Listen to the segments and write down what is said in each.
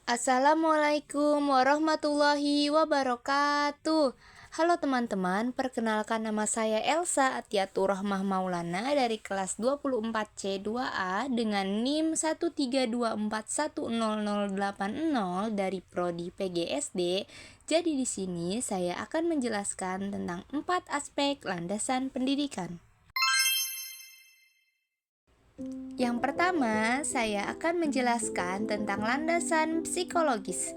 Assalamualaikum warahmatullahi wabarakatuh. Halo teman-teman, perkenalkan nama saya Elsa Atiatur Rahmah Maulana dari kelas 24C2A dengan NIM 132410080 dari Prodi PGSD. Jadi di sini saya akan menjelaskan tentang 4 aspek landasan pendidikan. Yang pertama, saya akan menjelaskan tentang landasan psikologis.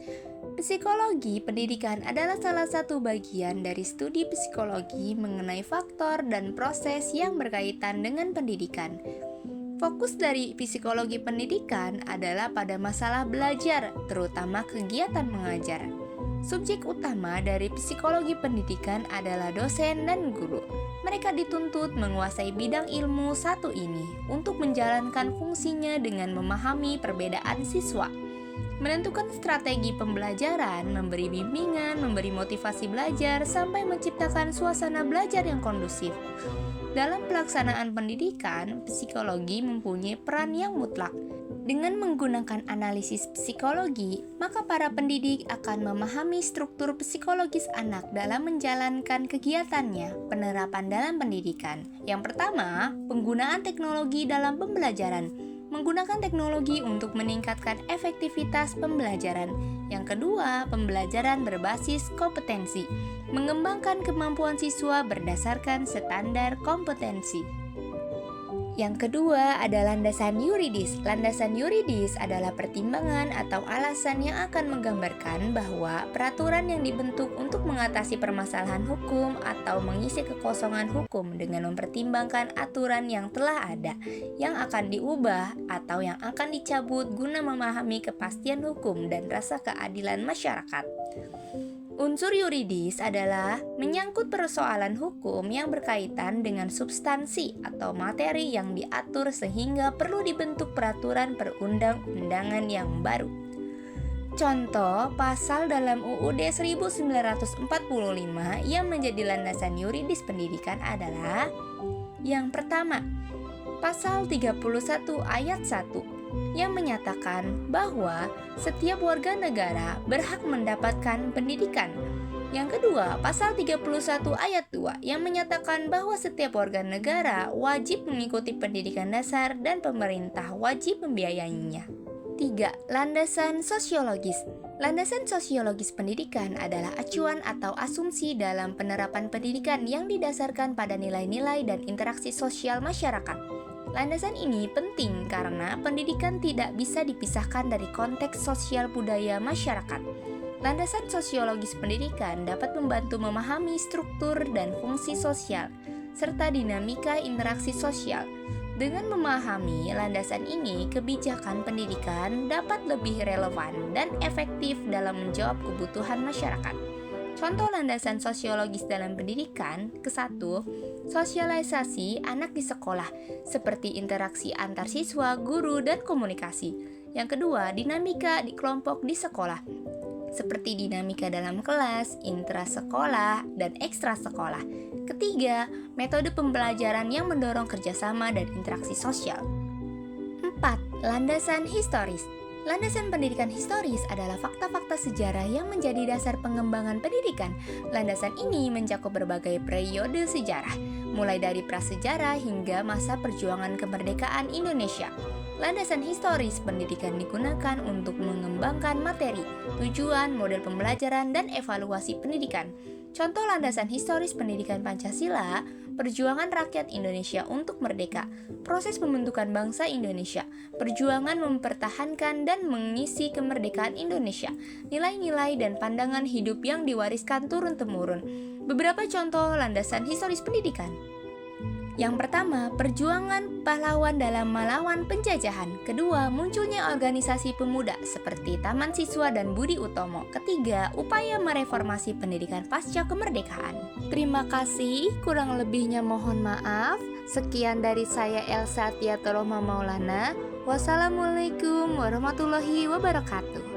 Psikologi pendidikan adalah salah satu bagian dari studi psikologi mengenai faktor dan proses yang berkaitan dengan pendidikan. Fokus dari psikologi pendidikan adalah pada masalah belajar, terutama kegiatan mengajar. Subjek utama dari psikologi pendidikan adalah dosen dan guru. Mereka dituntut menguasai bidang ilmu satu ini untuk menjalankan fungsinya dengan memahami perbedaan siswa, menentukan strategi pembelajaran, memberi bimbingan, memberi motivasi belajar, sampai menciptakan suasana belajar yang kondusif. Dalam pelaksanaan pendidikan, psikologi mempunyai peran yang mutlak. Dengan menggunakan analisis psikologi, maka para pendidik akan memahami struktur psikologis anak dalam menjalankan kegiatannya. Penerapan dalam pendidikan. Yang pertama, penggunaan teknologi dalam pembelajaran. Menggunakan teknologi untuk meningkatkan efektivitas pembelajaran. Yang kedua, pembelajaran berbasis kompetensi. Mengembangkan kemampuan siswa berdasarkan standar kompetensi. Yang kedua ada landasan yuridis. Landasan yuridis adalah pertimbangan atau alasan yang akan menggambarkan bahwa peraturan yang dibentuk untuk mengatasi permasalahan hukum atau mengisi kekosongan hukum dengan mempertimbangkan aturan yang telah ada, yang akan diubah atau yang akan dicabut guna memahami kepastian hukum dan rasa keadilan masyarakat. Unsur yuridis adalah menyangkut persoalan hukum yang berkaitan dengan substansi atau materi yang diatur sehingga perlu dibentuk peraturan perundang-undangan yang baru. Contoh pasal dalam UUD 1945 yang menjadi landasan yuridis pendidikan adalah: yang pertama, pasal 31 ayat 1 yang menyatakan bahwa setiap warga negara berhak mendapatkan pendidikan. Yang kedua, pasal 31 ayat 2 yang menyatakan bahwa setiap warga negara wajib mengikuti pendidikan dasar dan pemerintah wajib membiayainya. 3. Landasan sosiologis. Landasan sosiologis pendidikan adalah acuan atau asumsi dalam penerapan pendidikan yang didasarkan pada nilai-nilai dan interaksi sosial masyarakat. Landasan ini penting karena pendidikan tidak bisa dipisahkan dari konteks sosial budaya masyarakat. Landasan sosiologis pendidikan dapat membantu memahami struktur dan fungsi sosial, serta dinamika interaksi sosial. Dengan memahami landasan ini, kebijakan pendidikan dapat lebih relevan dan efektif dalam menjawab kebutuhan masyarakat. Contoh landasan sosiologis dalam pendidikan: ke-1, sosialisasi anak di sekolah, seperti interaksi antar siswa, guru, dan komunikasi. Yang kedua, dinamika di kelompok di sekolah, seperti dinamika dalam kelas, intrasekolah, dan ekstrasekolah. Ketiga, metode pembelajaran yang mendorong kerjasama dan interaksi sosial. 4. Landasan historis. Landasan pendidikan historis adalah fakta-fakta sejarah yang menjadi dasar pengembangan pendidikan. Landasan ini mencakup berbagai periode sejarah, mulai dari prasejarah hingga masa perjuangan kemerdekaan Indonesia. Landasan historis pendidikan digunakan untuk mengembangkan materi, tujuan, model pembelajaran, dan evaluasi pendidikan. Contoh landasan historis pendidikan Pancasila: perjuangan rakyat Indonesia untuk merdeka, proses pembentukan bangsa Indonesia, perjuangan mempertahankan dan mengisi kemerdekaan Indonesia, nilai-nilai dan pandangan hidup yang diwariskan turun-temurun. Beberapa contoh landasan historis pendidikan. Yang pertama, perjuangan pahlawan dalam melawan penjajahan. Kedua, munculnya organisasi pemuda seperti Taman Siswa dan Budi Utomo. Ketiga, upaya mereformasi pendidikan pasca kemerdekaan. Terima kasih, kurang lebihnya mohon maaf. Sekian dari saya Elsa Atiatur Rahmah Maulana. Wassalamualaikum warahmatullahi wabarakatuh.